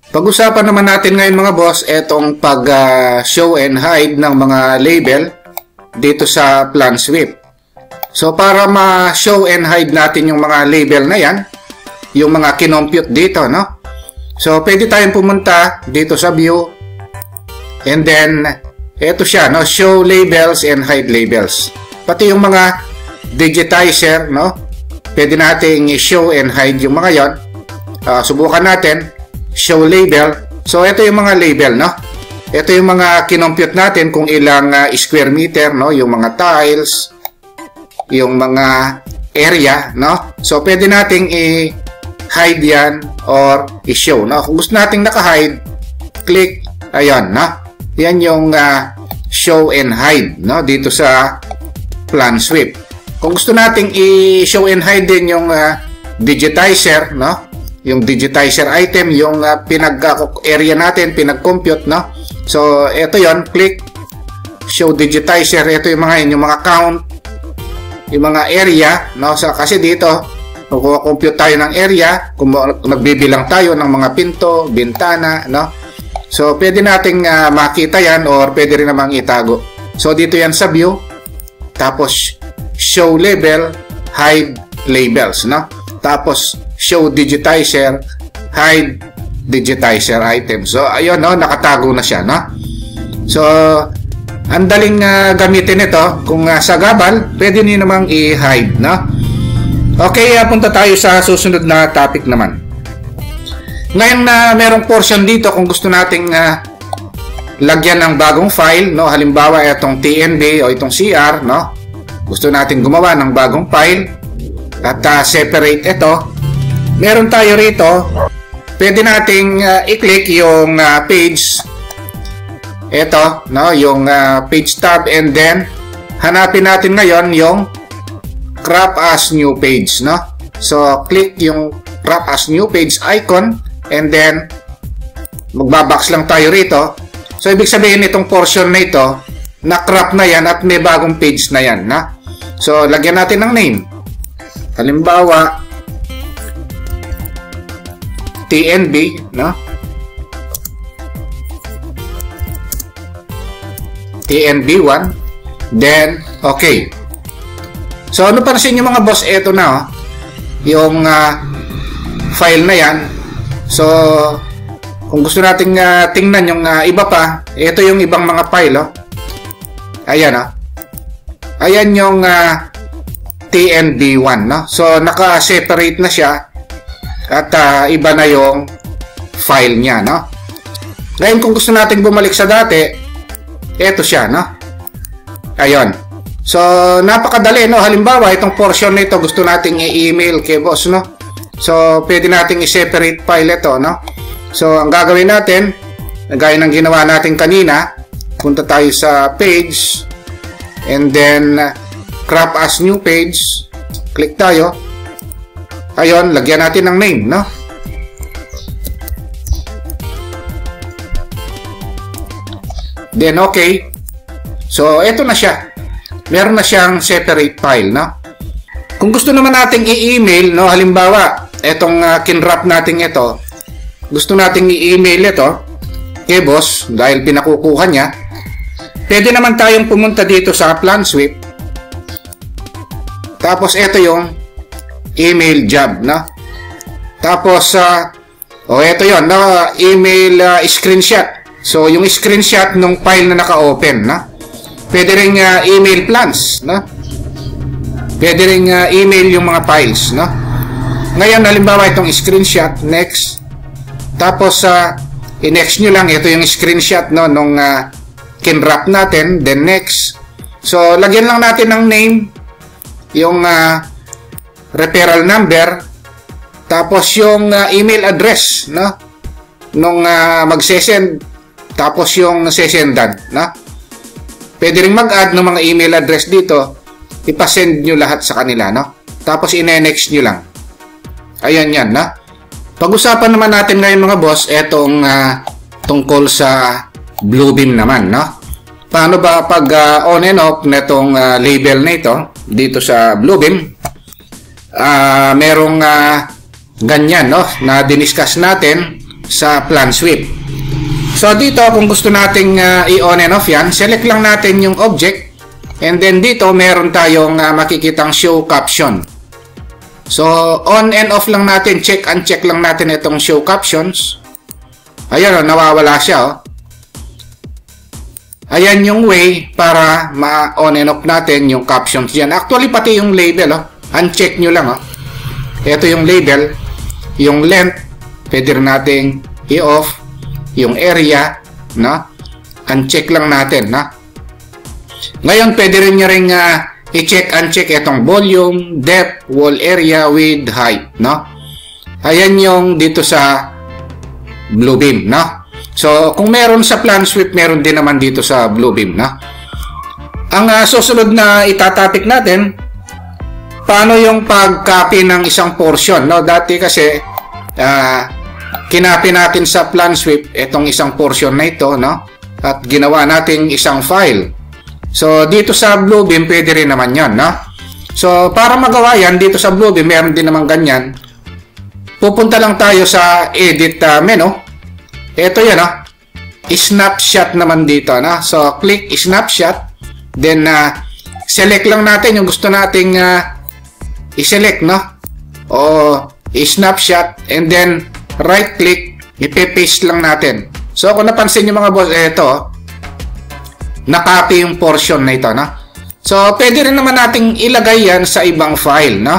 Pag-usapan naman natin ngayon mga boss, etong pag-show and hide ng mga label dito sa plan sweep. So para ma-show and hide natin yung mga label na yan, yung mga kinompute dito, no? So pwede tayong pumunta dito sa view, and then eto siya, no? Show labels and hide labels. Pati yung mga digitizer, no? Pwede nating i-show and hide yung mga yon. Subukan natin. Show label. So, ito yung mga label, no? Ito yung mga kinompute natin kung ilang square meter, no? Yung mga tiles, yung mga area, no? So, pwede nating i-hide yan or i-show, no? Kung gusto nating naka-hide, click, ayan, no? Yan yung show and hide, no? Dito sa plan sweep. Kung gusto nating i-show and hide din yung digitizer, no? Yung digitizer item, yung pinag-area natin, pinag-compute, no? So, ito yon, click, show digitizer. Ito yung mga yun, yung mga count, yung mga area, no? So, kasi dito, kung compute tayo ng area, kung magbibilang tayo ng mga pinto, bintana, no? So, pwede nating makita yan or pwede rin namang itago. So, dito yan sa view, tapos, show label, hide labels, no? Tapos, show digitizer, hide digitizer item. So, ayun, no? Nakatago na siya, no? So, ang daling gamitin ito. Kung sa gabal, pwede niyo namang i-hide, no? Okay, punta tayo sa susunod na topic naman. Ngayon na merong portion dito, kung gusto nating lagyan ng bagong file, no? Halimbawa, itong TNB o itong CR, no? Gusto nating gumawa ng bagong file at separate ito. Meron tayo rito, pwede nating i-click yung page, ito, no, yung page tab, and then hanapin natin ngayon yung crop as new page, no? So, click yung crop as new page icon, and then magbabox lang tayo rito. So, ibig sabihin itong portion na ito, na-crop na yan at may bagong page na yan, no? So, lagyan natin ng name. Halimbawa, TNB, no? TNB1. Then, okay. So, ano pansin nyo mga boss? Ito na, oh. Yung file na yan. So, kung gusto nating tingnan yung iba pa, ito yung ibang mga file, oh. Ayan, oh. Ayan yung TNB1, no? So, naka-separate na siya. At iba na yung file niya, no? Ngayon, kung gusto nating bumalik sa dati, eto siya, no? Ayun. So, napakadali, no? Halimbawa, itong portion na ito, gusto nating i-email kay boss, no? So, pwede nating i-separate file ito, no? So, ang gagawin natin, gaya ng ginawa natin kanina, punta tayo sa page, and then, crop as new page, click tayo. Ayun, lagyan natin ng name, no? Then, okay. So, eto na siya. Meron na siyang separate file, no? Kung gusto naman nating i-email, no? Halimbawa, etong kinwrap natin ito, gusto nating i-email ito kay boss dahil pinakukuha niya. Pwede naman tayong pumunta dito sa plan sweep. Tapos, eto yung email job, no? Tapos, ito yon, no? Email screenshot. So, yung screenshot ng file na naka-open, no? Pwede rin email plans, no? Pwede rin email yung mga files, no? Ngayon, halimbawa itong screenshot, next. Tapos, i-next nyo lang, ito yung screenshot, no? Nung kinwrap natin, then next. So, lagyan lang natin ng name, yung referral number, tapos yung email address, no? Nung magsesend, tapos yung sesendan, no? Pwede rin mag-add ng mga email address dito, ipasend nyo lahat sa kanila, no? Tapos ine-next nyo lang. Ayan yan, no? Pag-usapan naman natin ngayon mga boss, etong tungkol sa Bluebeam naman, no? Paano ba pag on and off netong label na ito dito sa Bluebeam? Merong ganyan, no, na diniscuss natin sa plan sweep. So dito kung gusto nating i-on and off yan, select lang natin yung object, and then dito meron tayong makikitang show caption. So on and off lang natin, check and check lang natin itong show captions. Ayan, nawawala siya. Ayan yung way para ma-on and off natin yung captions dyan. Actually pati yung label, uncheck nyo lang. Ito yung label, yung length pwede rin nating i-off, yung area, no? Uncheck lang natin, no? Ngayon pwede rin nyo rin i-check uncheck itong volume, depth, wall area, width, height, no? Ayan yung dito sa Bluebeam, no? So kung meron sa plan sweep, meron din naman dito sa Bluebeam, no? Ang susunod na itatopic natin, paano yung pag-copy ng isang portion, no? Dati kasi kinopy natin sa plan sweep itong isang portion na ito, no? At ginawa nating isang file. So dito sa Bluebeam pwede rin naman 'yon, no? So para magawa yan dito sa Bluebeam, meron din naman ganyan. Pupunta lang tayo sa edit menu. Ito yan, snapshot naman dito, no? So click snapshot, then select lang natin yung gusto nating i-select, no? O i-snapshot, and then right click, ipe-paste lang natin. So kung napansin nyo mga boss, ito na-copy yung portion na ito, no? So pwede rin naman nating ilagay yan sa ibang file, no?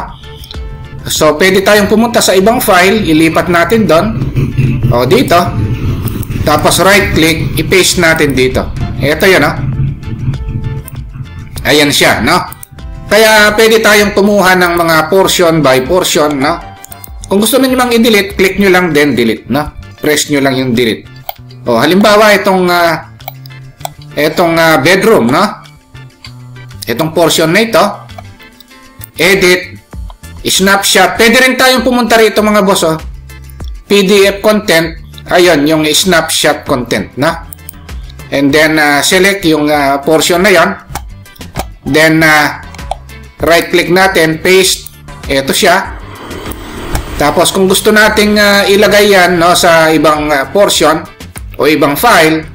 So pwede tayong pumunta sa ibang file, ilipat natin doon, o dito, tapos right click, i-paste natin dito. Ito yun, no? Ayan siya, no? Kaya pwede tayong kumuha ng mga portion by portion, no? Kung gusto niyo mang i-delete, click nyo lang then delete, no? Press nyo lang yung delete. O halimbawa itong bedroom, no? Itong portion na ito, edit, snapshot. Pwede rin tayong pumunta rito mga boss, PDF content. Ayun, yung snapshot content, na. And then, select yung portion na yan. Then, right-click natin, paste. Ito siya. Tapos, kung gusto nating ilagay yan, no, sa ibang portion o ibang file,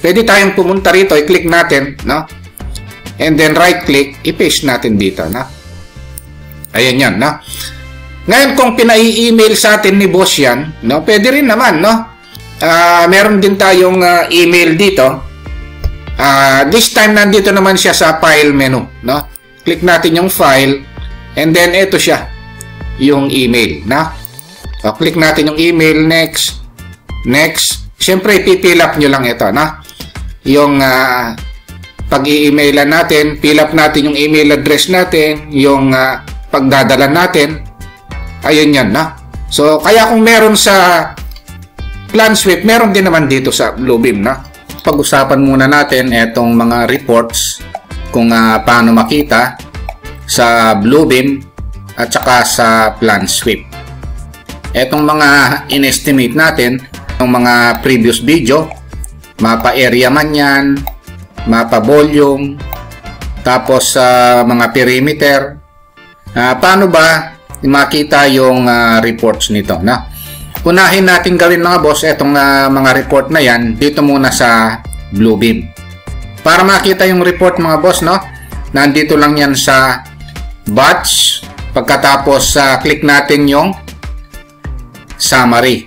pwede tayong pumunta rito, i-click natin, no? And then, right-click, i-paste natin dito, na. Ayan yan, no? Ngayon, kung pinai-email sa atin ni boss yan, no, pwede rin naman, no? Meron din tayong email dito. This time nandito naman siya sa file menu, no? Click natin yung file, and then ito siya, yung email, no? So, click natin yung email, next, next. Siyempre, i-fill up nyo lang ito, no? Yung pag-i-emailan natin, fill up natin yung email address natin, yung pagdadala natin. Ayun yan, no? So, kaya kung meron sa plan sweep, meron din naman dito sa Bluebeam, na. Pag-usapan muna natin itong mga reports kung paano makita sa Bluebeam at saka sa plan sweep. Itong mga in-estimate natin, yung mga previous video, mapa area man yan, mapa volume, tapos mga perimeter. Paano ba makita yung reports nito, na? Unahin natin gawin mga boss itong mga report na yan dito muna sa Bluebeam. Para makita yung report mga boss, no? Nandito lang yan sa batch. Pagkatapos click natin yung summary.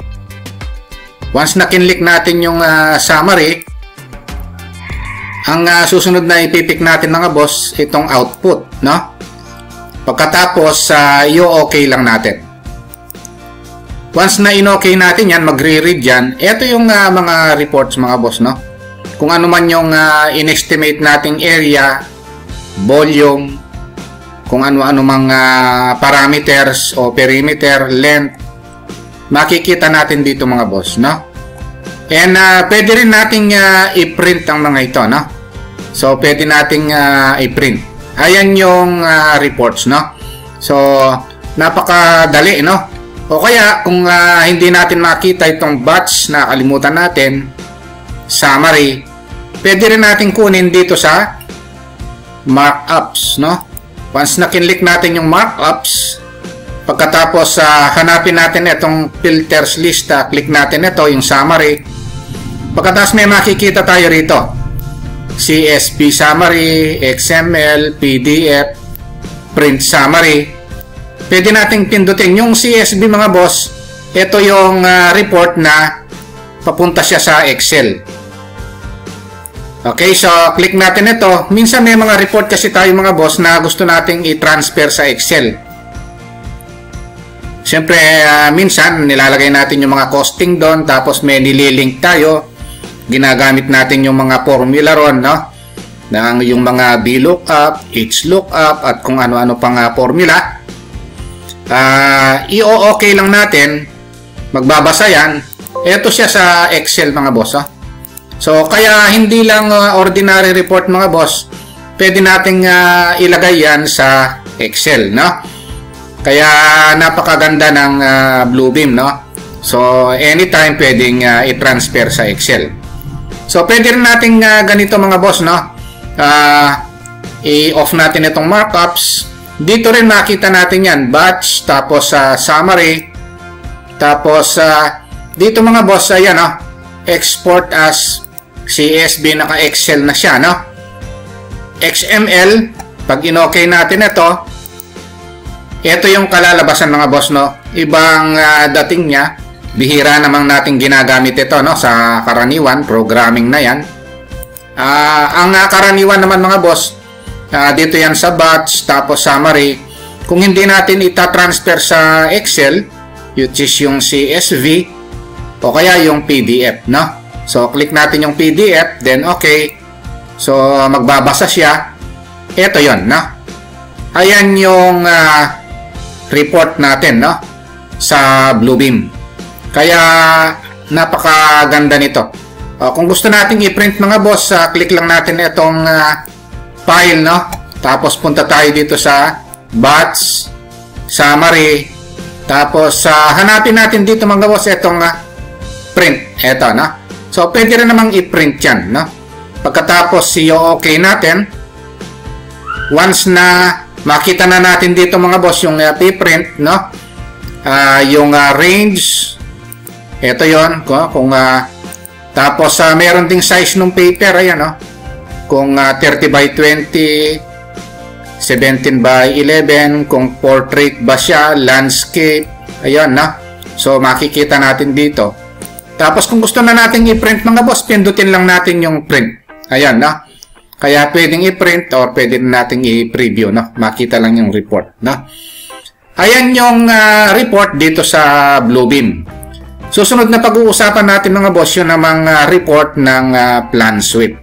Once na kinlik natin yung summary, ang susunod na ipipick natin mga boss, itong output, no? Pagkatapos i-okay lang natin. Once na in-okay natin yan, magre-read yan, ito yung mga reports mga boss, no? Kung ano man yung in-estimate nating area, volume, kung ano-ano mga parameters o perimeter, length, makikita natin dito mga boss, no? And pwede rin nating i-print ang mga ito, no? So, pwede nating i-print. Ayan yung reports, no? So, napakadali, no? O kaya, kung hindi natin makita itong batch na kalimutan natin, summary, pwede rin natin kunin dito sa markups, no? Once na kinlik natin yung markups, Pagkatapos hanapin natin itong filters lista, click natin ito, yung summary. Pagkatapos may makikita tayo rito. CSV summary, XML, PDF, print summary. Pwede nating pindutin yung CSV mga boss. Ito yung report na papunta siya sa Excel. Okay, so click natin ito. Minsan may mga report kasi tayo mga boss na gusto nating i-transfer sa Excel. Siyempre, minsan nilalagay natin yung mga costing doon, tapos may nililink tayo. Ginagamit natin yung mga formula ron, no? Yung mga VLOOKUP, HLOOKUP, at kung ano-ano pang formula. I-okay lang natin. Magbabasa yan. Ito siya sa Excel mga boss. So, kaya hindi lang ordinary report mga boss. Pwede nating ilagay yan sa Excel, no? Kaya napakaganda ng Bluebeam, no? So, anytime pwedeng i-transfer sa Excel. So, pwede rin natin ganito mga boss, no? I-off natin itong markups. Dito rin makita natin yan. Batch, tapos summary. Tapos, dito mga boss, ayan, no? Export as CSV, naka-Excel na siya, no? XML, pag in-okay natin ito, ito yung kalalabasan mga boss, no? Ibang dating niya. Bihira namang natin ginagamit ito, no? Sa karaniwan, programming na yan. Ang karaniwan naman mga boss, dito yan sa batch, tapos summary. Kung hindi natin ita-transfer sa Excel, which is yung CSV, o kaya yung PDF, no? So, click natin yung PDF, then okay. So, magbabasa siya. Ito yon, no? Ayan yung report natin, no? Sa Bluebeam. Kaya napakaganda nito. Kung gusto nating i-print mga boss, click lang natin itong file, no? Tapos punta tayo dito sa batch, summary. Tapos hanapin natin dito mga boss itong print. Ito, no? So pwede rin namang i-print yan, no? Pagkatapos i-okay natin, once na makita na natin dito mga boss yung p-print, no? Yung range, ito yon, kung tapos meron ding size ng paper, ayan, no? Kung 30 by 20, 17 by 11, kung portrait ba siya, landscape, ayan, no? So makikita natin dito. Tapos kung gusto na natin i-print mga boss, pindutin lang natin yung print. Ayan, no? Kaya pwedeng i-print or pwede natin i-preview, no? Makita lang yung report, no? Ayan yung report dito sa Bluebeam. Susunod na pag-uusapan natin mga boss, yun namang report ng PlanSwift.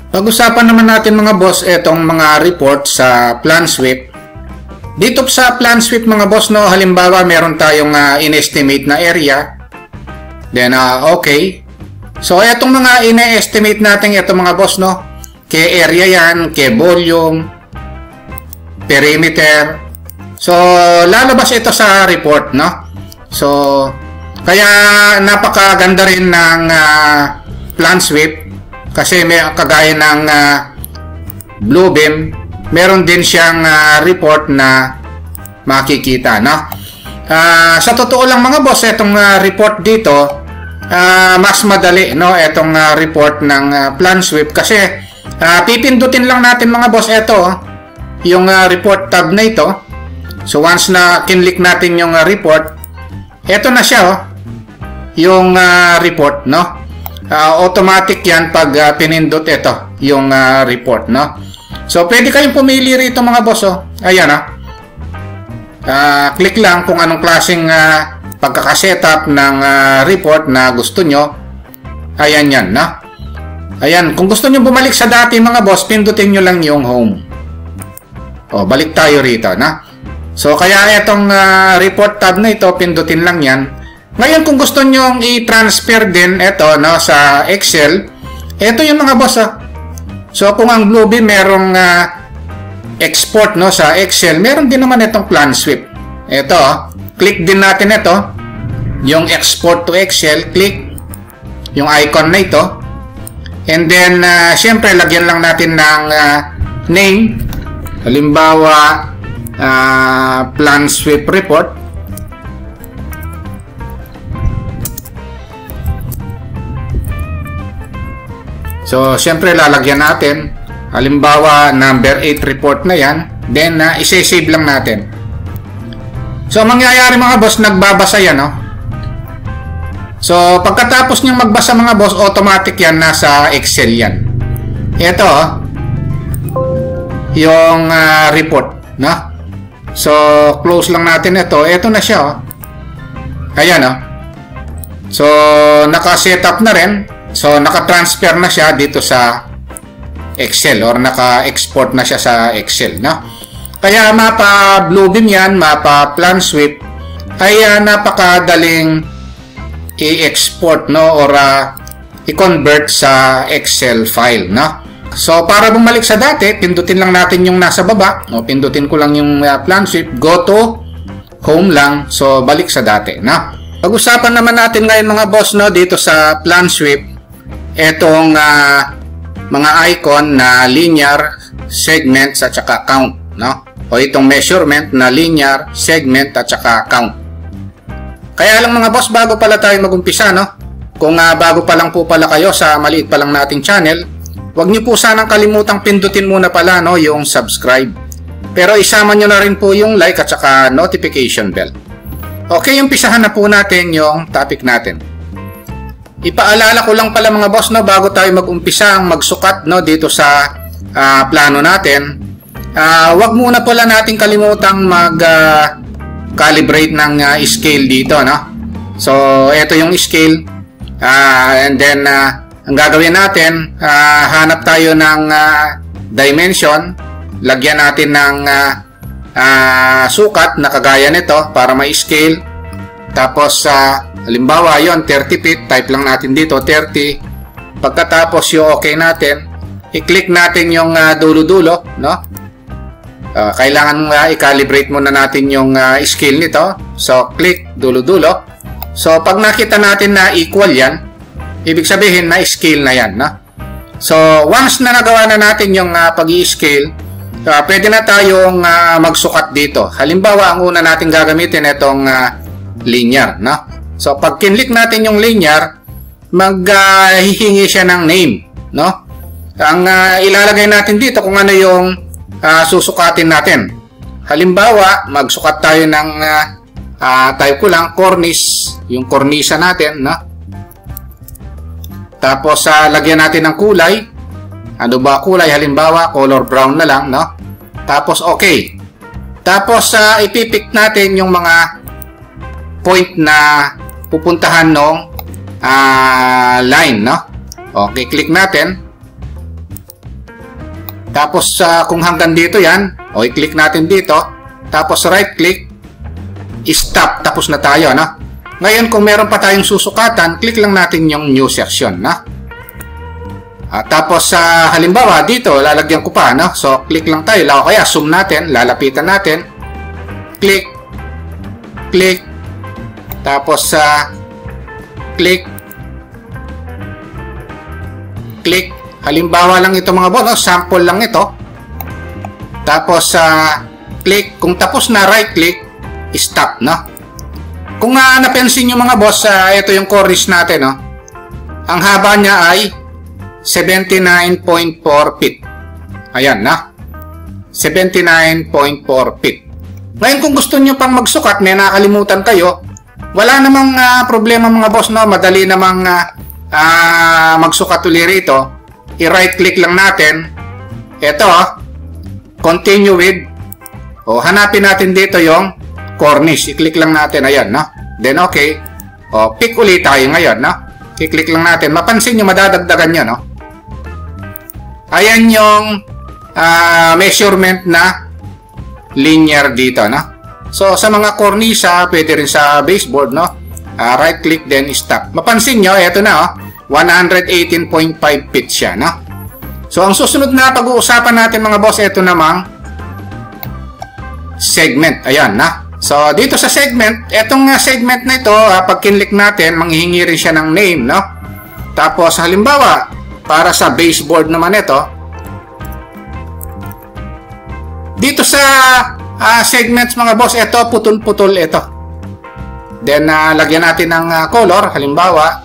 Pag-usapan naman natin mga boss itong mga report sa PlanSwift. Dito sa PlanSwift mga boss, no, halimbawa meron tayong in-estimate na area. Then okay. So itong mga in-estimate natin ito mga boss, no, kay area yan, kay volume, perimeter. So lalabas ito sa report, no? So kaya napakaganda rin ng PlanSwift kasi may kagaya ng Bluebeam, meron din siyang report na makikita, no? Sa totoo lang mga boss, itong report dito mas madali, no? Itong report ng PlanSwift kasi pipindutin lang natin mga boss ito, yung report tab na ito. So once na kinlik natin yung report, ito na siya, yung report, no? Automatic yan pag pinindot ito, yung report, no? So pwede kayong pumili rito mga boss, ayan, click lang kung anong klaseng pagkakasetup ng report na gusto nyo. Ayan yan, no? Ayan, kung gusto nyo bumalik sa dati mga boss, pindutin nyo lang yung home. O, balik tayo rito, na? So, kaya itong report tab na ito, pindutin lang yan. Ngayon, kung gusto nyo i-transfer din ito, no, sa Excel, ito yung mga boss, So, kung ang Bluebeam merong export, no, sa Excel, meron din naman itong PlanSwift. Ito, click din natin ito, yung export to Excel, click yung icon na ito. And then, syempre, lagyan lang natin ng name. Halimbawa, plan sweep report. So, syempre lalagyan natin. Halimbawa, number 8 report na yan. Then, isi-save lang natin. So, mangyayari mga boss, nagbabasa yan, no? So, pagkatapos niyang magbasa mga boss, automatic yan, nasa Excel yan. Ito, yung report, no? So, close lang natin ito. Ito na siya, oh. Ayan, oh. So, naka-setup na rin. So, naka-transfer na siya dito sa Excel or naka-export na siya sa Excel, no? Kaya mapa Bluebeam yan, mapa PlanSweep ay napakadaling i-export, no, or i-convert sa Excel file, no? So, para bumalik sa dati, pindutin lang natin yung nasa baba, no? Pindutin ko lang yung PlanSweep, go to home lang, so balik sa dati, no? Pag-usapan naman natin ngayon mga boss, no, dito sa PlanSweep, etong mga icon na linear, segment at saka count, no? O itong measurement na linear, segment at saka count. Kaya lang mga boss, bago pala tayo magumpisa, no? Kung bago pa lang po pala kayo sa maliit pa lang nating channel, huwag niyo po sanang kalimutang pindutin muna pala, no, yung subscribe. Pero isama niyo na rin po yung like at saka notification bell. Okay, umpisahan na po natin yung topic natin. Ipaalala ko lang pala mga boss, no, bago tayo mag-umpisa ang magsukat, no, dito sa plano natin. Wag muna pala natin kalimutang mag-calibrate ng scale dito, no. So, ito yung scale. And then, ang gagawin natin, hanap tayo ng dimension. Lagyan natin ng sukat na kagaya nito para ma-scale. Tapos, halimbawa yon 30 feet, type lang natin dito 30. Pagkatapos yung okay natin, i-click natin yung dulo-dulo, no? Kailangan i-calibrate muna natin yung scale nito. So, click dulo-dulo. So, pag nakita natin na equal yan, ibig sabihin na scale na yan, no? So, once na nagawa na natin yung pag-i-scale, pwede na tayong magsukat dito. Halimbawa, ang una natin gagamitin itong linear, no? So, pag kinlik natin yung linear, maghihingi siya ng name, no? Ang ilalagay natin dito kung ano yung susukatin natin. Halimbawa, magsukat tayo ng type ko lang, cornice, yung cornisa natin, no? Tapos, lagyan natin ng kulay. Ano ba kulay? Halimbawa, color brown na lang, no? Tapos, okay. Tapos, ipipick natin yung mga point na pupuntahan ng line, no? Okay, click natin. Tapos, kung hanggang dito yan, o i-click natin dito. Tapos, right-click, stop. Tapos na tayo, no? Ngayon, kung meron pa tayong susukatan, click lang natin yung new section, no? Tapos, halimbawa, dito, lalagyan ko pa, no? So, click lang tayo. Kaya, zoom natin, lalapitan natin. Click. Click. Tapos, click. Click. Halimbawa lang ito mga boss, no? Sample lang ito. Tapos, click. Kung tapos na, right-click, stop, no? Kung napansin nyo mga boss, ito yung cornice natin, no? Ang haba niya ay 79.4 feet. Ayan, na? 79.4 feet. Ngayon, kung gusto nyo pang magsukat, may nakalimutan kayo, wala namang problema mga boss, no? Madali namang magsukat ulit rito. I-right click lang natin. Ito, continue with. O, hanapin natin dito yung cornice. I-click lang natin. Ayan, no? Then, okay. O, pick ulit tayo ngayon, no? I-click lang natin. Mapansin nyo, madadagdagan nyo, no? Ayan yung measurement na linear dito, no? So, sa mga cornisa, pwede rin sa baseboard, no? Right click, then stop. Mapansin nyo, eto na, oh. 118.5 feet siya, no? So, ang susunod na pag-uusapan natin mga boss, ito namang segment. Ayan, na? So, dito sa segment, etong segment na ito, pag kinlik natin, manghihingi rin siya ng name, no? Tapos, halimbawa, para sa baseboard naman ito, dito sa segments mga boss, ito putol-putol ito. Then lagyan natin ng color, halimbawa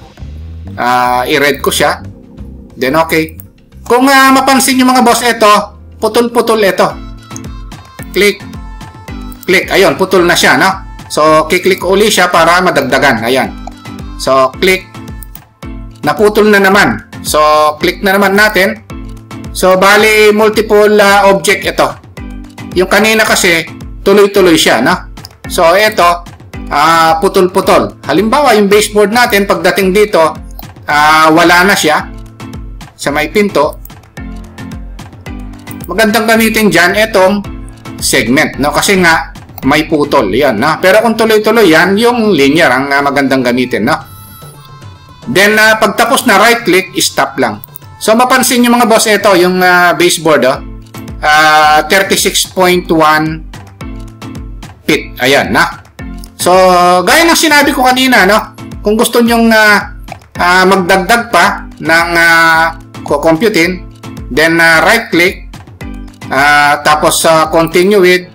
i-red ko siya. Then okay. Kung mapansin nyo mga boss, ito putol-putol ito. Click. Ayun, putol na siya, no? So kiklik uli siya para madagdagan. Ayan. So click. Naputol na naman. So click na naman natin. So bali multiple object ito. Yung kanina kasi tuloy-tuloy siya, no? So ito putol-putol. Halimbawa yung baseboard natin pagdating dito wala na siya sa may pinto. Magandang gamitin dyan itong segment, no? Kasi nga may putol yan, no? Pero kung tuloy-tuloy yan, yung linear ang magandang gamitin, no? Then pagtapos na right click, stop lang. So mapansin nyo mga boss, ito yung baseboard 36.1 feet. Ayan na. So gaya ng sinabi ko kanina, no? Kung gusto nyong magdagdag pa ng computing, then right click, tapos continue with,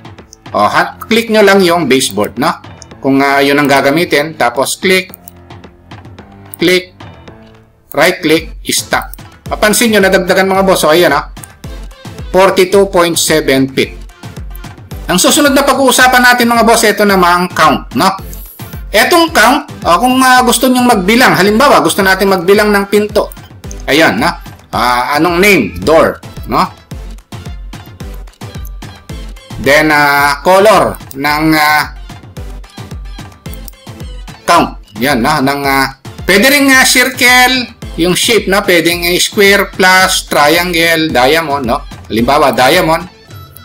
click nyo lang yung baseboard, no? Kung yun ang gagamitin, tapos click, right click, stop. Mapansin nyo, nadagdagan mga boss. So, ayan 42.7 feet. Ang susunod na pag-uusapan natin mga boss, ito namang count, no? Etong count, kung gusto nyong magbilang, halimbawa, gusto natin magbilang ng pinto. Ayan, no? Anong name? Door, no? Then, color ng count. Yan, no? Pwede rin circle, yung shape, no? Pwedeng square, plus, triangle, diamond, no? Halimbawa, diamond.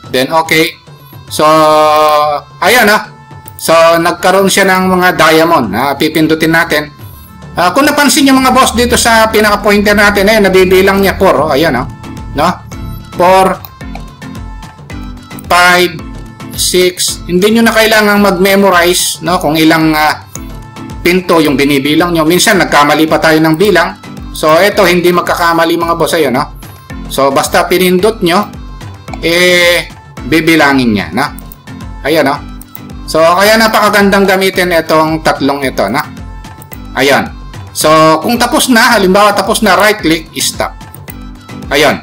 Then, okay. So, ayan, no? So, nagkaroon siya ng mga diamond. Pipindutin natin. Kung napansin nyo mga boss, dito sa pinaka-pointer natin, nabibilang niya 4. Oh, ayan, no? 4, 5, 6. Hindi nyo na kailangang mag-memorize, no? Kung ilang pinto yung binibilang nyo. Minsan, nagkamali pa tayo ng bilang. So, ito, hindi magkakamali mga boss. Ayun, no? So, basta pinindot nyo, bibilangin niya, no? Ayan, no? So, kaya napakagandang gamitin itong tatlong ito, no? Ayan. So, kung tapos na, halimbawa tapos na, right click, stop. Ayan.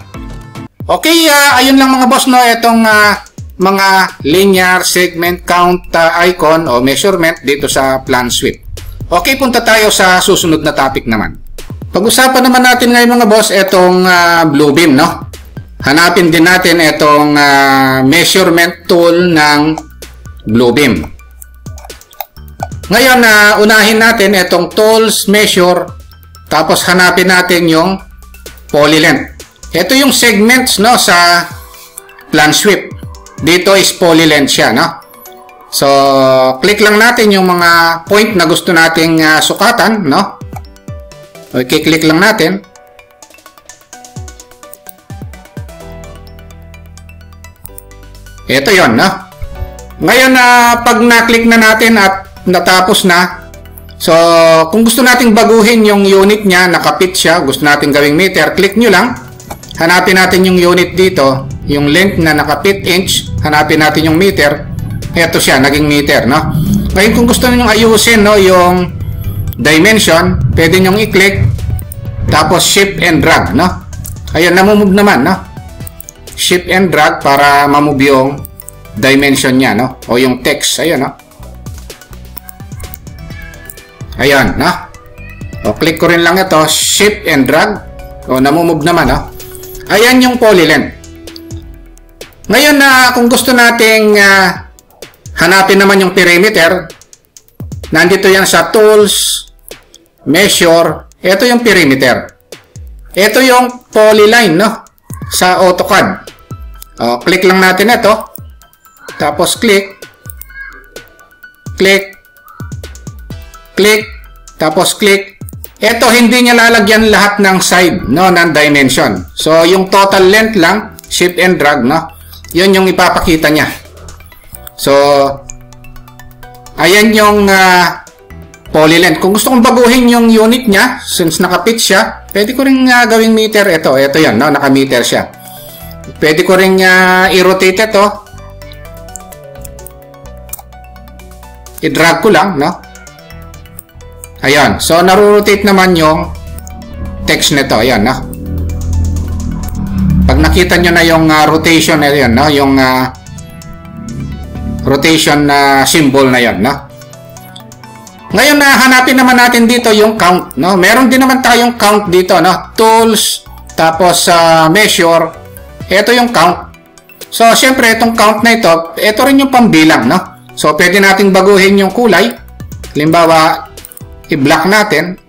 Okay, ayun lang mga boss, no? Itong mga linear segment count icon o measurement dito sa plan sweep. Okay, punta tayo sa susunod na topic naman. Pag-usapan naman natin ngayon mga boss, itong Bluebeam, no? Hanapin din natin itong measurement tool ng Bluebeam. Ngayon, unahin natin itong tools, measure, tapos hanapin natin yung polylength. Ito yung segments, no, sa plan sweep. Dito is polylength siya, no? So, click lang natin yung mga point na gusto nating sukatan, no? Okay, click lang natin. Ito yon, no? Ngayon, pag na-click na natin at natapos na, so, kung gusto nating baguhin yung unit niya, nakapit siya, gusto nating gawing meter, click nyo lang. Hanapin natin yung unit dito, yung length na nakapit inch, hanapin natin yung meter. Ito siya, naging meter, no? Ngayon, kung gusto niyo ayusin, no, yung dimension, pwede nyo i-click, tapos shift and drag, no? Ayan, namumove naman, no? Shift and drag para mamove yung dimension niya, no? O yung text, ayan, no? Ayan, no? O, click ko rin lang ito, shift and drag. O, namumove naman, no? Ayan yung polylength. Ngayon, kung gusto nating hanapin naman yung perimeter, nandito yan sa tools, measure, ito yung perimeter. Ito yung polyline, no? Sa AutoCAD. O, click lang natin ito. Tapos click. Click. Click. Tapos click. Ito, hindi niya lalagyan lahat ng side, no? Ng dimension. So, yung total length lang, shift and drag, no? Yun yung ipapakita niya. So, ayan yung polylength. Kung gusto kong baguhin yung unit niya, since nakapit siya, pwede ko rin gawing meter. Ito yan, no? Naka-meter siya. Pwede ko rin i-rotate ito. i-drag ko lang, no? Ayan. So, narurotate naman yung text nito. Ayan, no? Pag nakita nyo na yung rotation na yun, no? Yung rotation na symbol na yun, no? Ngayon, hanapin naman natin dito yung count, no? Meron din naman tayong count dito, no? Tools, tapos measure. Ito yung count. So, syempre, itong count na ito rin yung pambilang, no? So, pwede nating baguhin yung kulay. Halimbawa, i-block natin.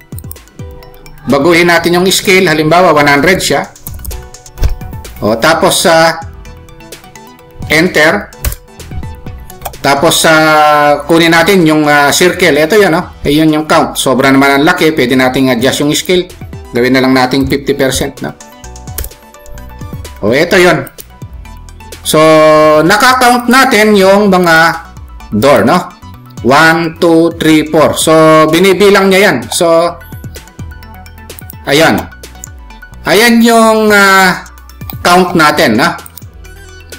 Baguhin natin yung scale. Halimbawa, 100 siya. O, tapos, enter. Tapos, kunin natin yung circle. Ito yan, no? Ayun yung count. Sobra naman ang laki. Pwede nating adjust yung scale. Gawin na lang natin 50%, no? O, ito yun. So, nakakount natin yung mga door, no? 1, 2, 3, 4. So, binibilang niya yan. So, ayan. Ayan yung count natin, no?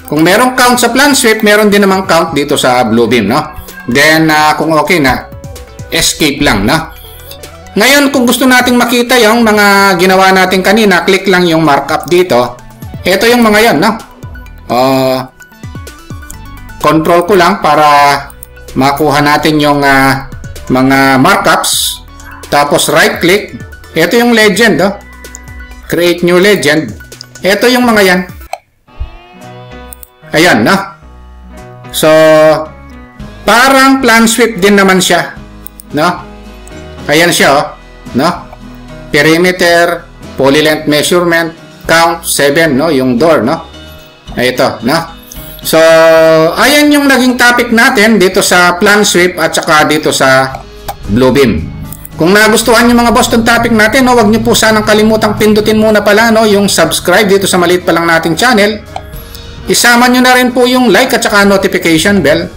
Kung merong count sa PlanSwift, meron din namang count dito sa Bluebeam, no? Then, kung okay na, escape lang, no? Ngayon, kung gusto nating makita yung mga ginawa natin kanina, click lang yung markup dito. Ito yung mga yan, no? Control ko lang para makuha natin yung mga markups. Tapos right click. Ito yung legend, no? Create new legend. Ito yung mga yan. Ayan, no? So, parang PlanSwift din naman siya, no? Ayan siya, oh, no? Perimeter, polylength measurement, count, 7, no? Yung door, no? Ito, no? So, ayan yung naging topic natin dito sa PlanSwift at saka dito sa Bluebeam. Kung nagustuhan nyo mga boss itong topic natin, no, huwag nyo po sanang kalimutang pindutin muna pala, no, yung subscribe dito sa maliit pa lang nating channel. Isama nyo na rin po yung like at saka notification bell.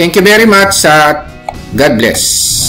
Thank you very much at God bless.